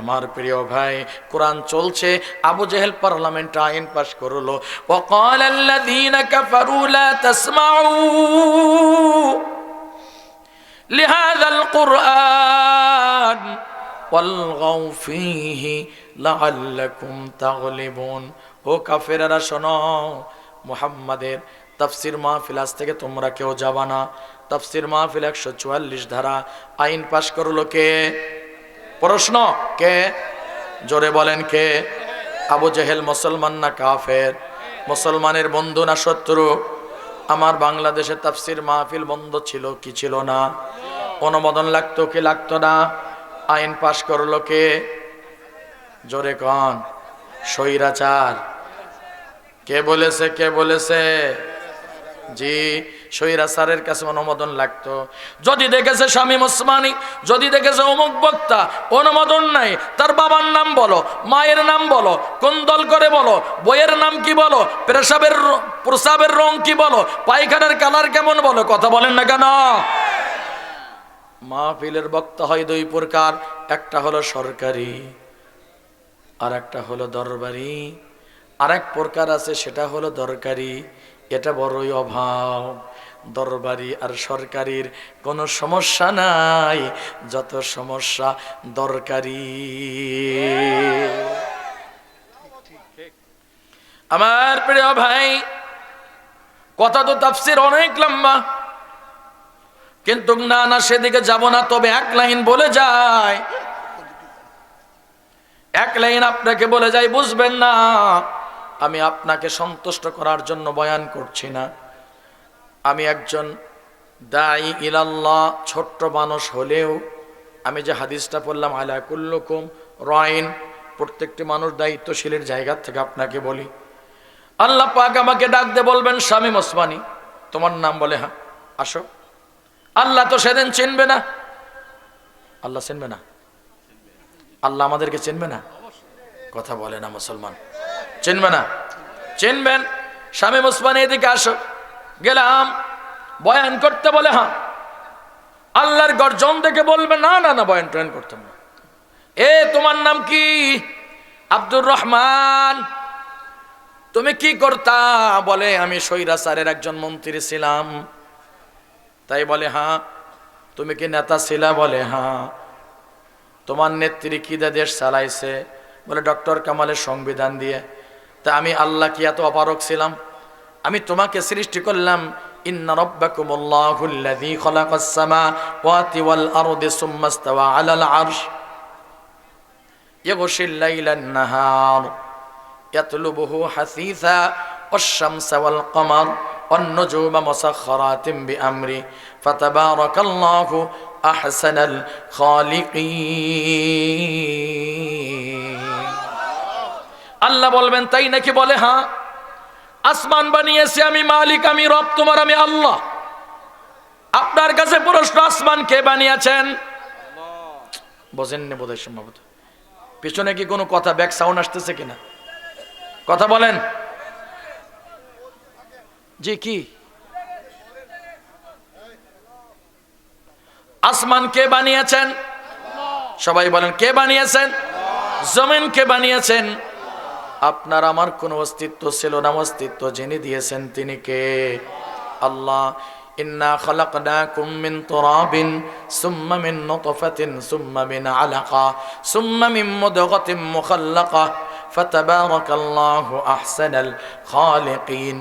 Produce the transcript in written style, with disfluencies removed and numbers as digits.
আমার প্রিয় ভাই, কোরআন চলছে, আবু জেহেল পার্লামেন্টে আইন পাশ করলো, ওয়াকাল আল্লাযীনা কাফারু লা তাসমাউ লিহাযাল কুরআন ওয়ালগাউ ফীহি লাআল্লাকুম তাগলিবুন। ও কাফেররা শোনো, মুহাম্মাদের তাফসীর মাহফিল আজ থেকে তোমরা কেউ যাবা না। তাফসীর মাহফিল 144 ধারা আইন পাশ করলো কে? প্রশ্ন, কে? জোরে বলেন কে? আবু জেহেল মুসলমান না কাফের? মুসলমানের বন্ধু না শত্রু? আমার বাংলাদেশে তাফসীর মাহফিল বন্ধ ছিল কি ছিল না? অনুমোদন লাগতো কি লাগতো না? আইন পাশ করলো কে? জোরে কোন? স্বৈরাচার। কে বলেছে? কে বলেছে? জি, স্বৈরাচারের কাছে অনুমোদন লাগতো। যদি দেখেছে শামীম ওসমানী, যদি দেখেছে অমুক বক্তা, অনুমোদন নাই, তার বাবার নাম বলো, মায়ের নাম বলো, কোন দল করে বলো, বইয়ের নাম কি বলো, প্রসাবের রং কি বলো, পায়খানার কালার কেমন বলো, কথা বলেন না কেন? মাহফিলের বক্তা হয় দুই প্রকার, একটা হলো সরকারি আর একটা হলো দরবারি। আরেক প্রকার আছে, সেটা হলো দরকারি। এটা বড়ই অভাব। দরবারি আর সরকারির কোনো সমস্যা নাই, যত সমস্যা দরকারি। আমার প্রিয় ভাই, কথা তো তাফসীর অনেক লম্বা, কিন্তু না সেদিকে যাব না। তবে এক লাইন বলে যায়, এক লাইন আপনাকে বলে যাই, বুঝবেন না। আমি আপনাকে সন্তুষ্ট করার জন্য বয়ান করছি না। আমি একজন দাঈ ইলাল্লাহ, ছোট্ট মানুষ হলেও আমি যে হাদিসটা পড়লাম, আলা কুল্লুকুম রাইন, প্রত্যেকটি মানুষ দায়িত্বশীলের জায়গা থেকে আপনাকে বলি। আল্লাহ পাক আমাকে ডাক দিয়ে বলবেন, শামীম ওসমানী তোমার নাম? বলে হ্যাঁ, আসো। আল্লাহ তো সেদিন চিনবে না। আল্লাহ চিনবে না? আল্লাহ আমাদেরকে চিনবে না? কথা বলে না মুসলমান, চিনবে না? চিনবেন। শামীম ওসমানী এদিকে আসো। গেলাম, বয়ান করতে বলে হ্যাঁ। আল্লাহর গর্জন দেখে বলবে না না না, বয়ান টয়ান করতাম না। এ তোমার নাম কি? আব্দুর রহমান। তুমি কি করতা? বলে আমি স্বৈরাচারের একজন মন্ত্রী ছিলাম। তাই বলে হ্যাঁ। তুমি কি নেতা ছিলা? বলে হ্যাঁ। তোমার নেত্রী কি দেশ চালাইছে? বলে ডক্টর কামালের সংবিধান দিয়ে। তা আমি আল্লাহ কি এত অপারক ছিলাম? আমি তোমাকে সৃষ্টি করলাম, ইন্না রাব্বাকুমুল্লাহুল্লাযী খালাকাস সামাওয়াতি ওয়াল আরদি সুম্মা ইসতাওয়া আলাল আরশ ইয়াগশিল লাইলান নাহার ইয়াতলুবুহু হাসীসা ওয়াশ-শামসা ওয়াল কমার ওয়ান-নুজুমা মুসাখখারাতিন বিআমরি ফাতাবারাকাল্লাহু আহসানাল খালিকিন। আল্লাহ বলবেন তাই নাকি? বলে হ্যাঁ। আসমান বানিয়েছি আমি, মালিক আমি, রব তোমার আমি আল্লাহ। আপনার কাছে প্রশ্ন, আসমান কে বানিয়েছেন? বোঝেননি বোধহয়, সম্ভবত। পিছনে কি কোনো কথা, ব্যাক সাউন্ড আসতেছে কিনা? কথা বলেন। জি, কি? আসমান কে বানিয়েছেন? সবাই বলেন, কে বানিয়েছেন? জমিন কে বানিয়েছেন? আপনার আমার কোনো অস্তিত্ব ছিল না, অস্তিত্ব যিনি দিয়েছেন তিনি কে? আল্লাহ। ইন্না খালাকনাকুম মিন তুরাবিন সুম্মা মিন নুতফাতিন সুম্মা মিন আলাকা সুম্মা মিন মুদগাতিন মুখাল্লাকা ফাতাবারাকাল্লাহু আহসানাল খালিকিন।